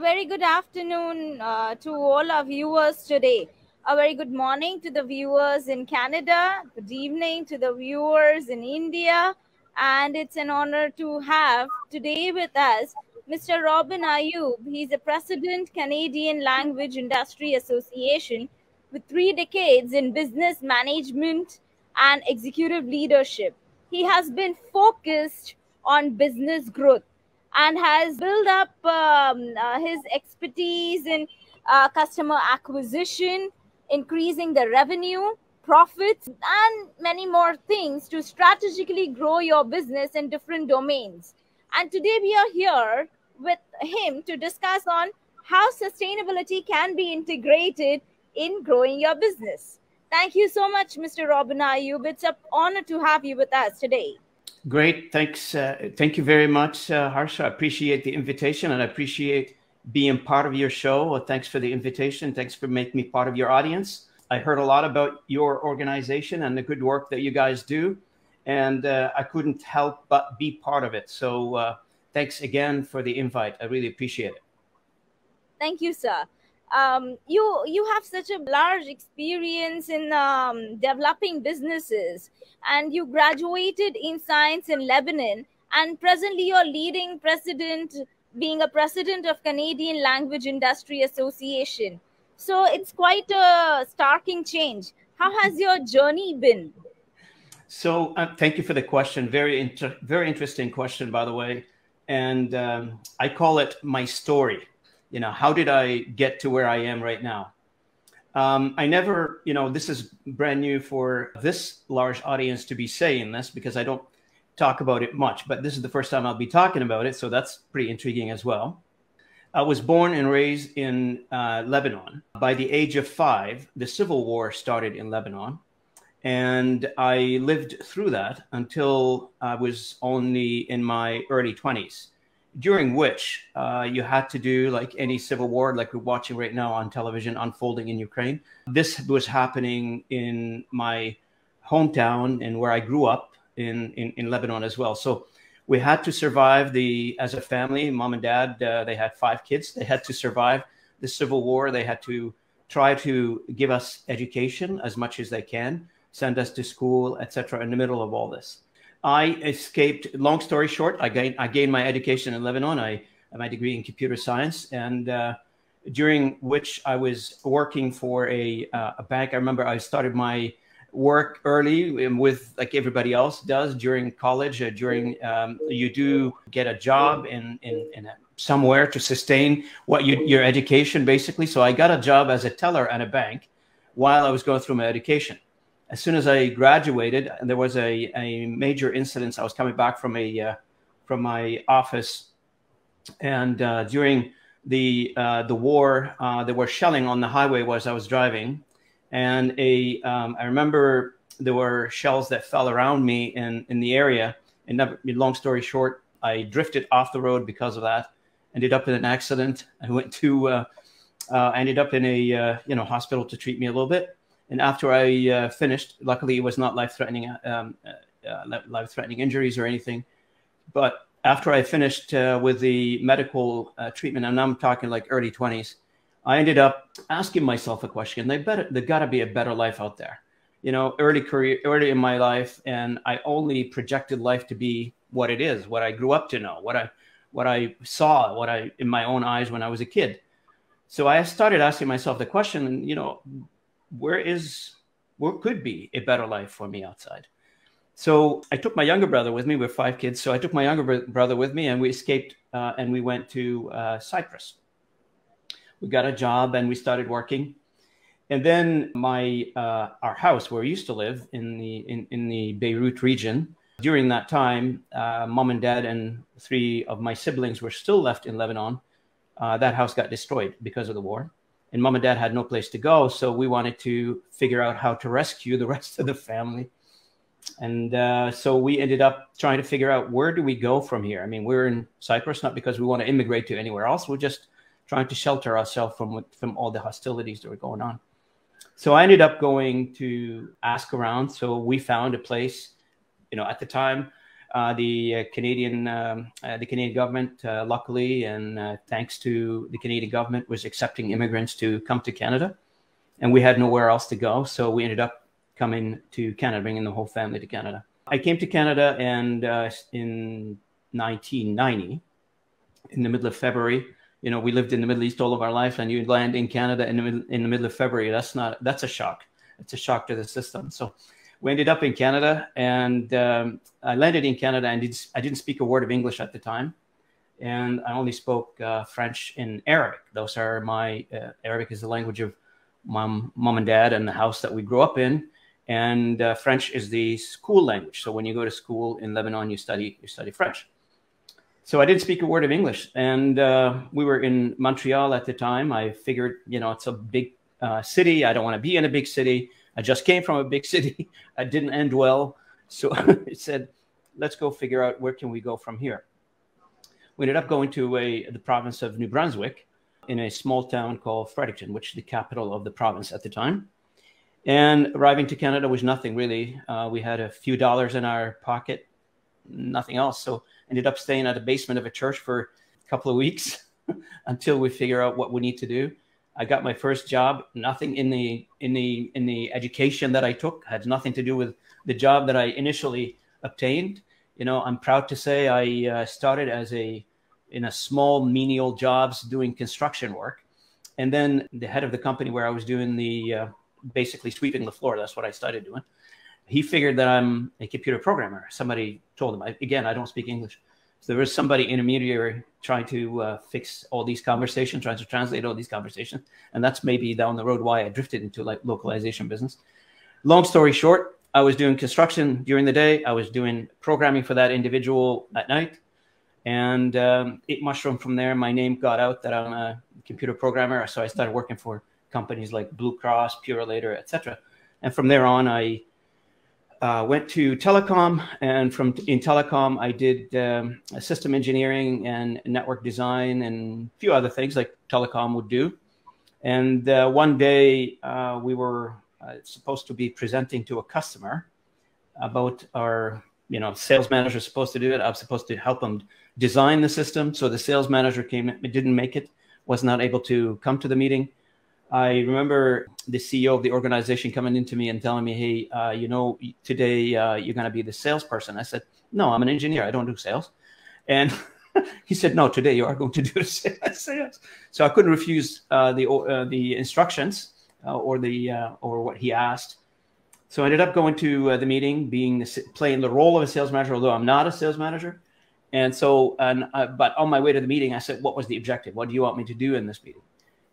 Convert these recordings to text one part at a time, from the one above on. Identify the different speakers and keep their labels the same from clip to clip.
Speaker 1: very good afternoon to all our viewers today. A very good morning to the viewers in Canada. Good evening to the viewers in India. And it's an honor to have today with us Mr. RobinAyoub. He's a president, Canadian Language Industry Association, with 3 decades in business management and executive leadership. He has been focused on business growth and has built up his expertise in customer acquisition, increasing the revenue, profits, and many more things to strategically grow your business in different domains. And today we are here with him to discuss on how sustainability can be integrated in growing your business. Thank you so much, Mr. RobinAyoub. It's an honor to have you with us today.
Speaker 2: Great. Thanks. Thank you very much, Harsha. I appreciate the invitation and I appreciate being part of your show. Well, thanks for the invitation. Thanks for making me part of your audience. I heard a lot about your organization and the good work that you guys do, and I couldn't help but be part of it. So thanks again for the invite. I really appreciate it.
Speaker 1: Thank you, sir. You have such a large experience in developing businesses, and you graduated in science in Lebanon, and presently you're leading being a president of Canadian Language Industry Association. So it's quite a starking change. How has your journey been?
Speaker 2: So thank you for the question. Very interesting question, by the way. And I call it my story. You know, how did I get to where I am right now? I never, this is brand new for this large audience to be saying this because I don't talk about it much, but this is the first time I'll be talking about it. So that's pretty intriguing as well. I was born and raised in Lebanon. By the age of 5, the civil war started in Lebanon. And I lived through that until I was only in my early 20s. During which you had to do like any civil war, like we're watching right now on television unfolding in Ukraine. This was happening in my hometown and where I grew up in Lebanon as well. So we had to survive as a family, mom and dad, they had 5 kids. They had to survive the civil war. They had to try to give us education as much as they can, send us to school, etc. in the middle of all this. I escaped, long story short, I gained my education in Lebanon. I have my degree in computer science, and during which I was working for a bank. I remember I started my work early with, like everybody else does during college. You do get a job in somewhere to sustain your education, basically. So I got a job as a teller at a bank while I was going through my education. As soon as I graduated, there was a major incident. I was coming back from my office, and during the war, there were shelling on the highway as I was driving, and I remember there were shells that fell around me in the area. And long story short, I drifted off the road because of that. Ended up in an accident. I ended up in a hospital to treat me a little bit. And after I finished, luckily it was not life-threatening injuries or anything. But after I finished with the medical treatment, and I'm talking like early 20s, I ended up asking myself a question. There got to be a better life out there. Early in my life, and I only projected life to be what it is, what I grew up to know, what I saw, in my own eyes when I was a kid. So I started asking myself the question, where could be a better life for me outside? So I took my younger brother with me. We're 5 kids. So I took my younger brother with me, and we escaped and we went to Cyprus. We got a job and we started working. And then our house where we used to live in the Beirut region, during that time, mom and dad and 3 of my siblings were still left in Lebanon. That house got destroyed because of the war. And mom and dad had no place to go. So we wanted to figure out how to rescue the rest of the family. And so we ended up trying to figure out, where do we go from here? I mean, we're in Cyprus, not because we want to immigrate to anywhere else. We're just trying to shelter ourselves from all the hostilities that were going on. So I ended up going to ask around. So we found a place, at the time, The Canadian government, luckily, and thanks to the Canadian government, was accepting immigrants to come to Canada, and we had nowhere else to go, so we ended up coming to Canada, bringing the whole family to Canada. I came to Canada, and in 1990, in the middle of February. You know, we lived in the Middle East all of our life, and you land in Canada in the middle of February. That's a shock. It's a shock to the system. So we ended up in Canada, and I landed in Canada, and I didn't speak a word of English at the time, and I only spoke French and Arabic. Those are my Arabic is the language of mom and dad and the house that we grew up in, and French is the school language. So when you go to school in Lebanon, you study French. So I didn't speak a word of English, and we were in Montreal at the time. I figured, you know, it's a big city. I don't want to be in a big city. I just came from a big city. I didn't end well. So I said, let's go figure out where can we go from here. We ended up going to the province of New Brunswick in a small town called Fredericton, which is the capital of the province at the time. And arriving to Canada was nothing really. We had a few dollars in our pocket, nothing else. So ended up staying at the basement of a church for a couple of weeks until we figure out what we need to do. I got my first job. Nothing in the education that I took had nothing to do with the job that I initially obtained. You know, I'm proud to say I started in a small menial jobs doing construction work, and then the head of the company where I was doing the basically sweeping the floor. That's what I started doing. He figured that I'm a computer programmer. Somebody told him, again, I don't speak English. So there was somebody intermediary trying to fix all these conversations, trying to translate all these conversations. And that's maybe down the road why I drifted into like localization business. Long story short, I was doing construction during the day. I was doing programming for that individual at night. And it mushroomed from there. My name got out that I'm a computer programmer. So I started working for companies like Blue Cross, Purolator, etc. And from there on, I went to telecom, and in telecom, I did system engineering and network design and a few other things like telecom would do. And one day we were supposed to be presenting to a customer about our, you know, sales manager was supposed to do it. I was supposed to help them design the system. So the sales manager didn't make it, was not able to come to the meeting. I remember the CEO of the organization coming into me and telling me, hey, you know, today you're going to be the salesperson. I said, no, I'm an engineer. I don't do sales. And he said, no, today you are going to do sales. So I couldn't refuse the instructions or what he asked. So I ended up going to the meeting, playing the role of a sales manager, although I'm not a sales manager. And so, but on my way to the meeting, I said, what was the objective? What do you want me to do in this meeting?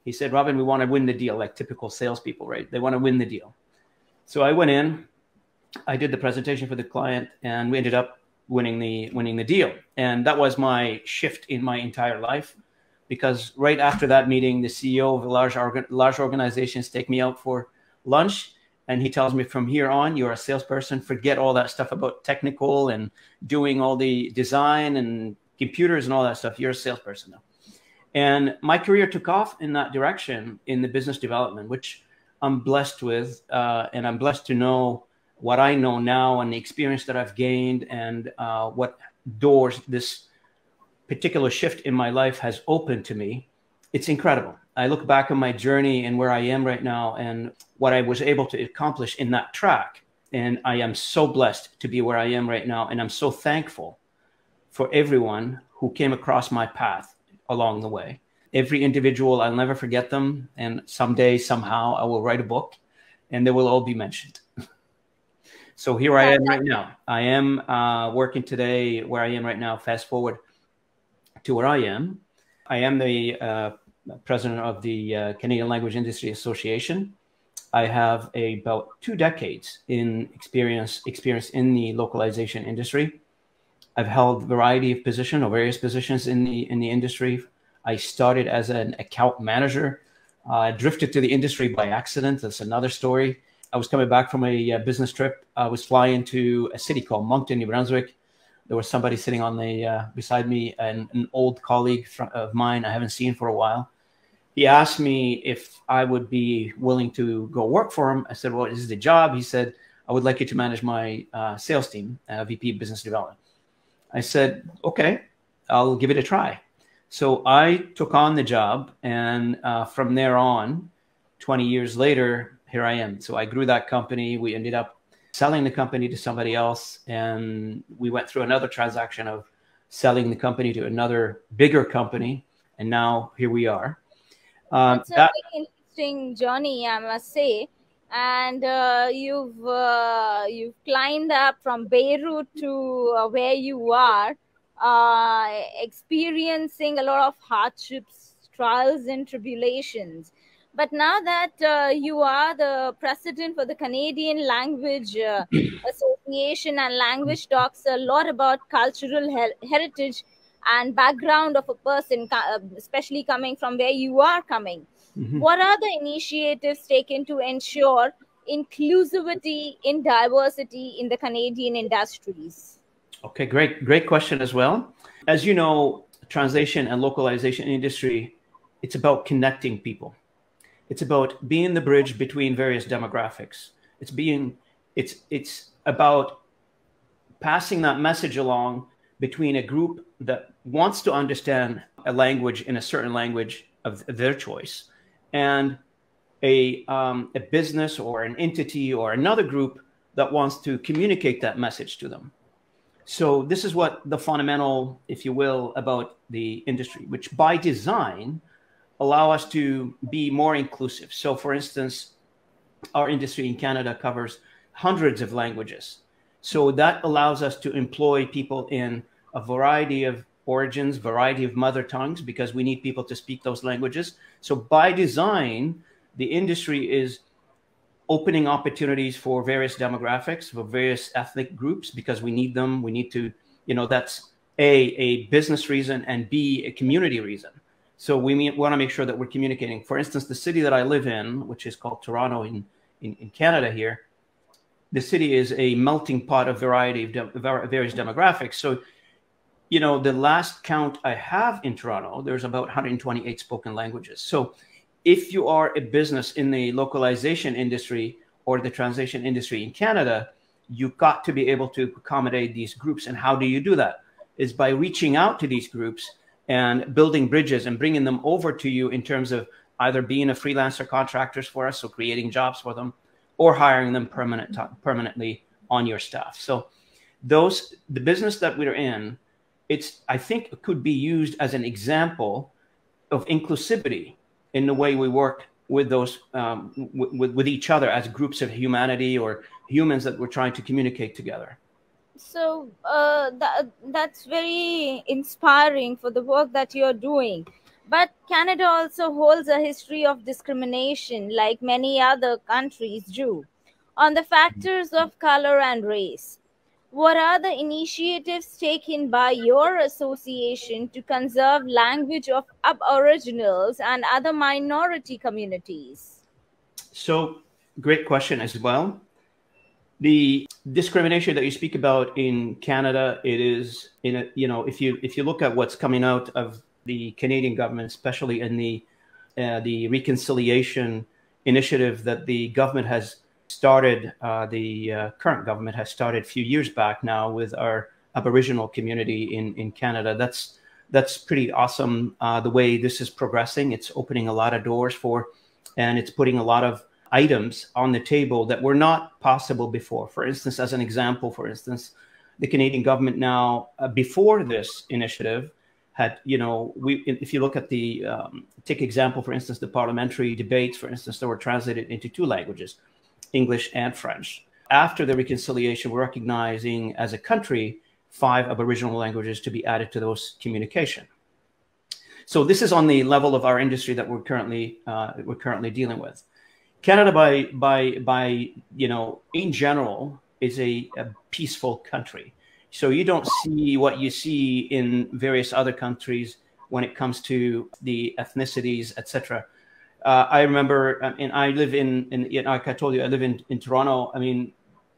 Speaker 2: He said, Robin, we want to win the deal, like typical salespeople, right? They want to win the deal. So I went in, I did the presentation for the client, and we ended up winning the deal. And that was my shift in my entire life, because right after that meeting, the CEO of large organizations take me out for lunch, and he tells me, from here on, you're a salesperson. Forget all that stuff about technical and doing all the design and computers and all that stuff. You're a salesperson now. And my career took off in that direction in the business development, which I'm blessed with. And I'm blessed to know what I know now and the experience that I've gained, and what doors this particular shift in my life has opened to me. It's incredible. I look back on my journey and where I am right now and what I was able to accomplish in that track. And I am so blessed to be where I am right now. And I'm so thankful for everyone who came across my path along the way. Every individual, I'll never forget them. And someday, somehow, I will write a book and they will all be mentioned. So here I am right now. I am working today where I am right now. Fast forward to where I am. I am the president of the Canadian Language Industry Association. I have about 2 decades in experience in the localization industry. I've held a variety of positions or various positions in the industry. I started as an account manager. I drifted to the industry by accident. That's another story. I was coming back from a business trip. I was flying to a city called Moncton, New Brunswick. There was somebody sitting on beside me, an old colleague of mine I haven't seen for a while. He asked me if I would be willing to go work for him. I said, well, this is the job. He said, I would like you to manage my sales team, VP of Business Development. I said, okay, I'll give it a try. So I took on the job, and from there on, 20 years later, here I am. So I grew that company. We ended up selling the company to somebody else, and we went through another transaction of selling the company to another bigger company, and now here we are.
Speaker 1: It's a very interesting journey, I must say. And you've climbed up from Beirut to where you are, experiencing a lot of hardships, trials, and tribulations. But now that you are the president for the Canadian Language Association, and language talks a lot about cultural heritage and background of a person, especially coming from where you are coming. What are the initiatives taken to ensure inclusivity in diversity in the Canadian industries?
Speaker 2: Okay, great question as well. As you know, translation and localization industry, it's about connecting people. It's about being the bridge between various demographics. It's about passing that message along between a group that wants to understand a language in a certain language of their choice, and a business or an entity or another group that wants to communicate that message to them. So this is what the fundamental, if you will, about the industry, which by design allow us to be more inclusive. So for instance, our industry in Canada covers hundreds of languages. So that allows us to employ people in a variety of origins, variety of mother tongues, because we need people to speak those languages. So by design, the industry is opening opportunities for various demographics, for various ethnic groups, because we need them. We need to, that's a business reason, and B, a community reason. So we want to make sure that we're communicating. For instance, the city that I live in, which is called Toronto in Canada here, the city is a melting pot of variety of various demographics. So, the last count I have in Toronto, there's about 128 spoken languages. So if you are a business in the localization industry or the translation industry in Canada, you've got to be able to accommodate these groups. And how do you do that? Is by reaching out to these groups and building bridges and bringing them over to you in terms of either being a freelancer contractors for us, so creating jobs for them, or hiring them permanently on your staff. So the business that we're in, I think it could be used as an example of inclusivity in the way we work with those with each other as groups of humanity or humans that we're trying to communicate together.
Speaker 1: So that's very inspiring for the work that you're doing. But Canada also holds a history of discrimination, like many other countries do, on the factors of color and race. What are the initiatives taken by your association to conserve language of Aboriginals and other minority communities?
Speaker 2: So, great question as well. The discrimination that you speak about in Canada, it is if you look at what's coming out of the Canadian government, especially in the reconciliation initiative that the government has started, the current government has started a few years back now with our Aboriginal community in Canada. That's pretty awesome. The way this is progressing, it's opening a lot of doors and it's putting a lot of items on the table that were not possible before. For instance, as an example, the Canadian government now, before this initiative, had, if you look at take example, for instance, the parliamentary debates, for instance, that were translated into 2 languages, English and French. After the reconciliation, we're recognizing as a country 5 Aboriginal languages to be added to those communication. So this is on the level of our industry that we're currently dealing with. Canada, in general, is a peaceful country. So you don't see what you see in various other countries when it comes to the ethnicities, etc. I remember, and I live like I told you, I live in Toronto. I mean,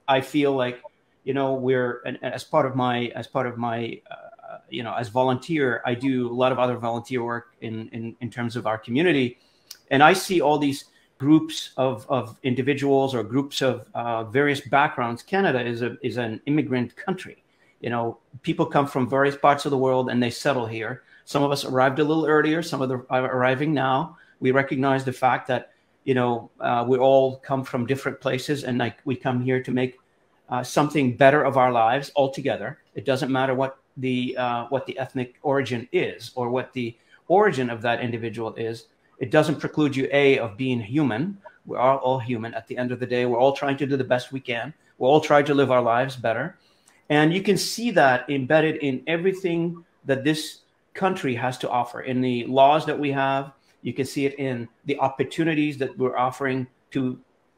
Speaker 2: I feel like, we're, as part of my, as volunteer, I do a lot of other volunteer work in terms of our community. And I see all these groups of individuals or groups of various backgrounds. Canada is an immigrant country. People come from various parts of the world and they settle here. Some of us arrived a little earlier. Some of them are arriving now. We recognize the fact that, we all come from different places, and like we come here to make something better of our lives altogether. It doesn't matter what the ethnic origin is or what the origin of that individual is. It doesn't preclude you, of being human. We are all human at the end of the day. We're all trying to do the best we can. We're all trying to live our lives better. And you can see that embedded in everything that this country has to offer, in the laws that we have. You can see it in the opportunities that we're offering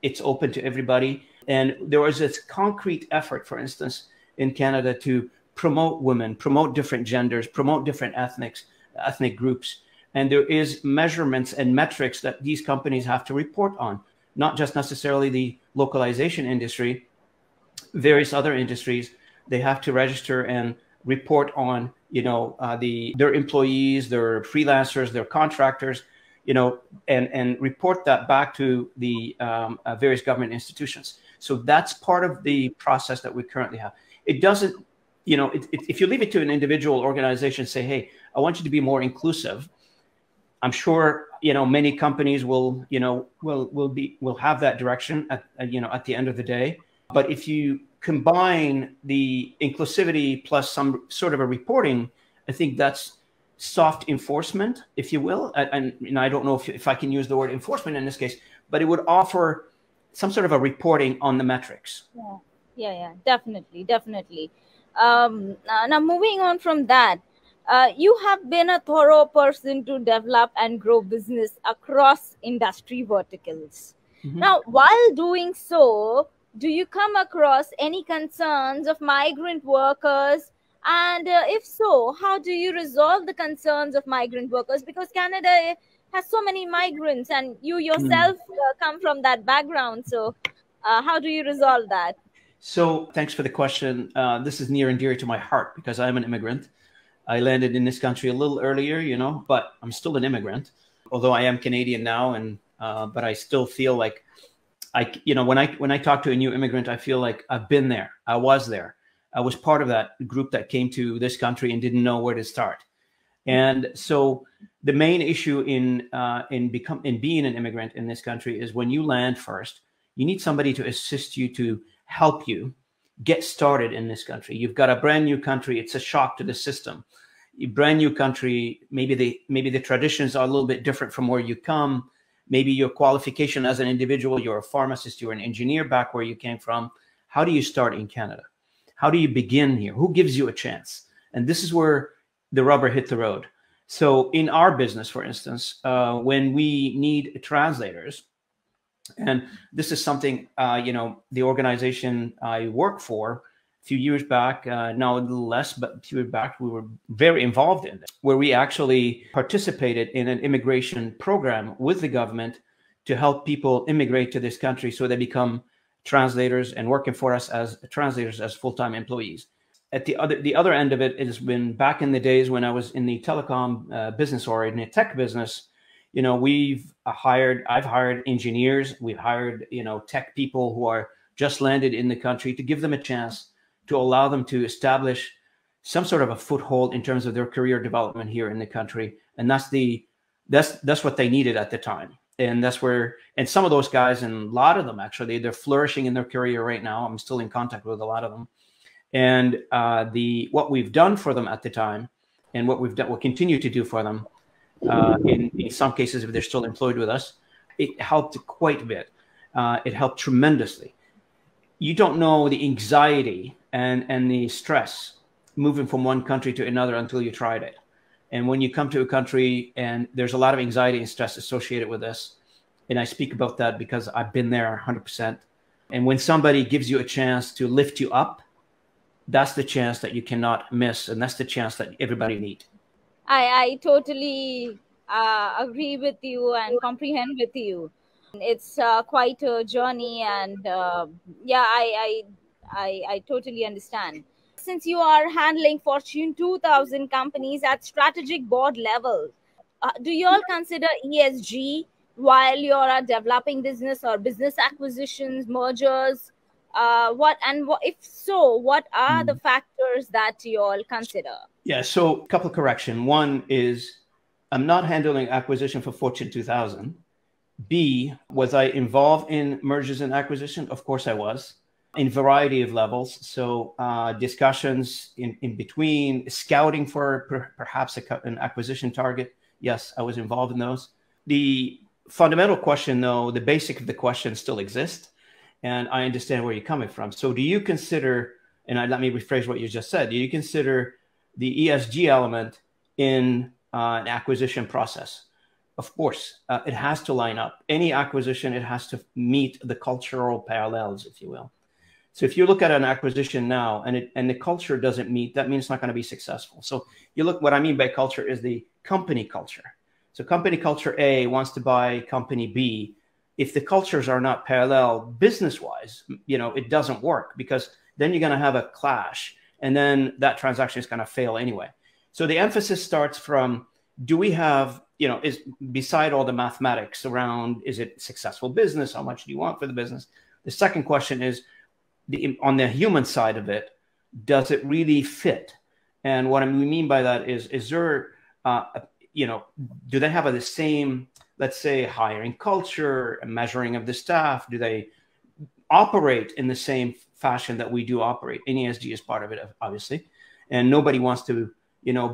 Speaker 2: it's open to everybody. And there was this concrete effort, for instance, in Canada to promote women, promote different genders, promote different ethnic groups. And there is measurements and metrics that these companies have to report on, not just necessarily the localization industry, various other industries. They have to register and report on, their employees, their freelancers, their contractors, and report that back to the various government institutions. So that's part of the process that we currently have. It doesn't, if you leave it to an individual organization, say, hey, I want you to be more inclusive. I'm sure, many companies will have that direction at the end of the day. But if you combine the inclusivity plus some sort of a reporting, I think that's soft enforcement, if you will. And I don't know if I can use the word enforcement in this case, but it would offer some sort of a reporting on the metrics.
Speaker 1: Yeah, definitely. Now moving on from that, you have been a thorough person to develop and grow business across industry verticals. Mm-hmm. Now, while doing so, do you come across any concerns of migrant workers? And if so, how do you resolve the concerns of migrant workers? Because Canada has so many migrants, and you yourself come from that background. So how do you resolve that?
Speaker 2: So thanks for the question. This is near and dear to my heart because I'm an immigrant. I landed in this country a little earlier, but I'm still an immigrant, although I am Canadian now. And but I still feel like when I talk to a new immigrant, I feel like I've been there. I was there. I was part of that group that came to this country and didn't know where to start. And so the main issue in being an immigrant in this country is when you land first, you need somebody to assist you, to help you get started in this country. You've got a brand new country. It's a shock to the system. A brand new country, maybe the traditions are a little bit different from where you come. Maybe your qualification as an individual, you're a pharmacist, you're an engineer back where you came from. How do you start in Canada? How do you begin here? Who gives you a chance? And this is where the rubber hit the road. So in our business, for instance, when we need translators, and this is something, the organization I work for a few years back, now a little less, but a few years back, we were very involved in this, where we actually participated in an immigration program with the government to help people immigrate to this country so they become translators and working for us as translators, as full-time employees. At the other end of it has been back in the days when I was in the telecom business or in the tech business. I've hired engineers, we've hired, tech people who are just landed in the country to give them a chance, to allow them to establish some sort of a foothold in terms of their career development here in the country. And that's what they needed at the time. And that's where, and some of those guys, and a lot of them actually, they're flourishing in their career right now. I'm still in contact with a lot of them. And what we've done for them at the time, and what we'll continue to do for them, in some cases, if they're still employed with us, it helped quite a bit. It helped tremendously. You don't know the anxiety and the stress moving from one country to another until you tried it. And when you come to a country, and there's a lot of anxiety and stress associated with this, and I speak about that because I've been there 100%. And when somebody gives you a chance to lift you up, that's the chance that you cannot miss, and that's the chance that everybody needs.
Speaker 1: I totally agree with you and comprehend with you. It's quite a journey, and I totally understand. Since you are handling Fortune 2000 companies at strategic board level, do you all consider ESG while you are developing business or business acquisitions, mergers? If so, what are the factors that you all consider?
Speaker 2: Yeah, so a couple of correction. One is I'm not handling acquisition for Fortune 2000. B, was I involved in mergers and acquisition? Of course I was, in variety of levels. So discussions in between, scouting for perhaps an acquisition target. Yes, I was involved in those. The fundamental question, though, the basic of the question still exists. And I understand where you're coming from. So do you consider, and let me rephrase what you just said, do you consider the ESG element in an acquisition process? Of course, it has to line up. Any acquisition, it has to meet the cultural parallels, if you will. So if you look at an acquisition now and the culture doesn't meet, that means it's not going to be successful. So you look, what I mean by culture is the company culture. So company culture A wants to buy company B. If the cultures are not parallel business-wise, it doesn't work, because then you're going to have a clash, and then that transaction is going to fail anyway. So the emphasis starts from, do we have, is beside all the mathematics around, is it successful business? How much do you want for the business? The second question is, on the human side of it, does it really fit? And what I mean by that is there, do they have the same, let's say, hiring culture, measuring of the staff? Do they operate in the same fashion that we do operate? ESG is part of it, obviously. And nobody wants to,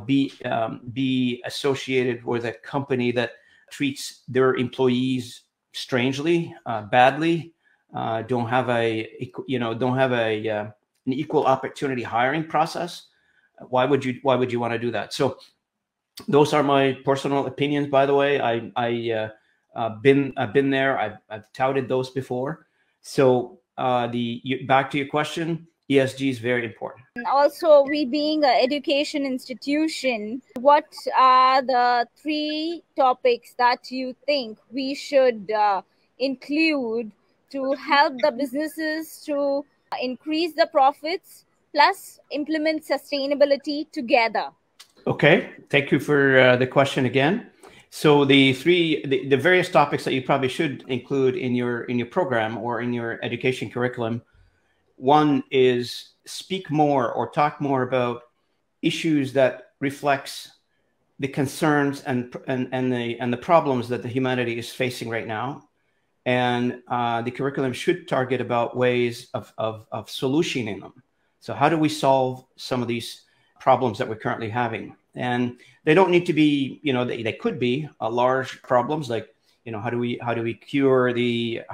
Speaker 2: be associated with a company that treats their employees strangely, badly, don't have an equal opportunity hiring process. Why would you want to do that? So those are my personal opinions, by the way. I've been there. I've touted those before. So back to your question, ESG is very important.
Speaker 1: Also, we being an education institution, what are the 3 topics that you think we should include to help the businesses to increase the profits plus implement sustainability together?
Speaker 2: Okay, thank you for the question again. So the various topics that you probably should include in your program or in your education curriculum. One is speak more or talk more about issues that reflects the concerns and the problems that the humanity is facing right now. And the curriculum should target about ways of solutioning them. So how do we solve some of these problems that we're currently having? And they don't need to be, they could be large problems like, how do we cure the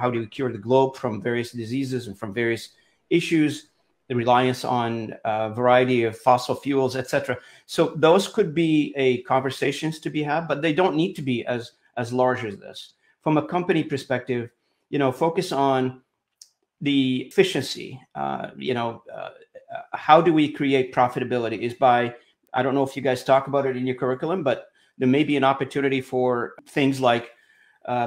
Speaker 2: globe from various diseases and from various issues, the reliance on a variety of fossil fuels, etc. So those could be conversations to be had, but they don't need to be as large as this. From a company perspective, focus on the efficiency. How do we create profitability is by, I don't know if you guys talk about it in your curriculum, but there may be an opportunity for things like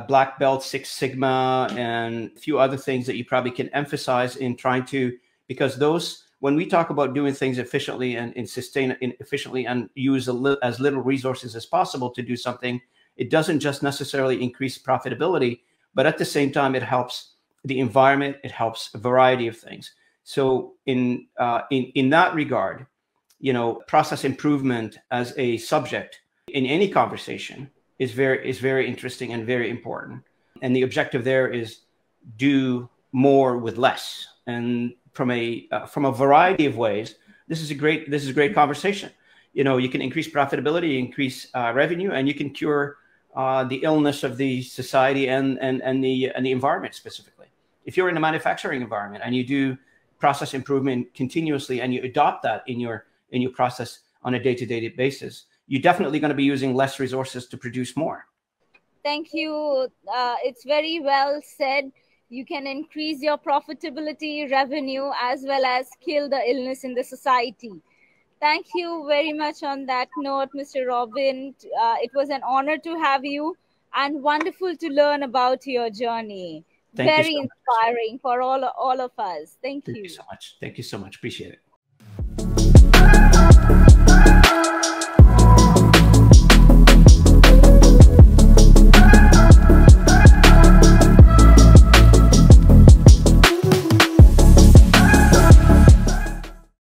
Speaker 2: Black Belt, Six Sigma, and a few other things that you probably can emphasize in trying to, because those, when we talk about doing things efficiently and efficiently and use as little resources as possible to do something, it doesn't just necessarily increase profitability, but at the same time, it helps the environment, it helps a variety of things. So in that regard, process improvement as a subject in any conversation is very interesting and very important. And the objective there is do more with less. And from a variety of ways, this is a great conversation. You can increase profitability, increase revenue, and you can cure the illness of the society and the environment specifically. If you're in a manufacturing environment and you do process improvement continuously and you adopt that in your process on a day-to-day basis, you're definitely going to be using less resources to produce more.
Speaker 1: Thank you. It's very well said. You can increase your profitability, revenue, as well as kill the illness in the society. Thank you very much on that note, Mr. Robin. It was an honor to have you and wonderful to learn about your journey. Very inspiring for all of us. Thank you.
Speaker 2: Thank you so much. Thank you so much. Appreciate it.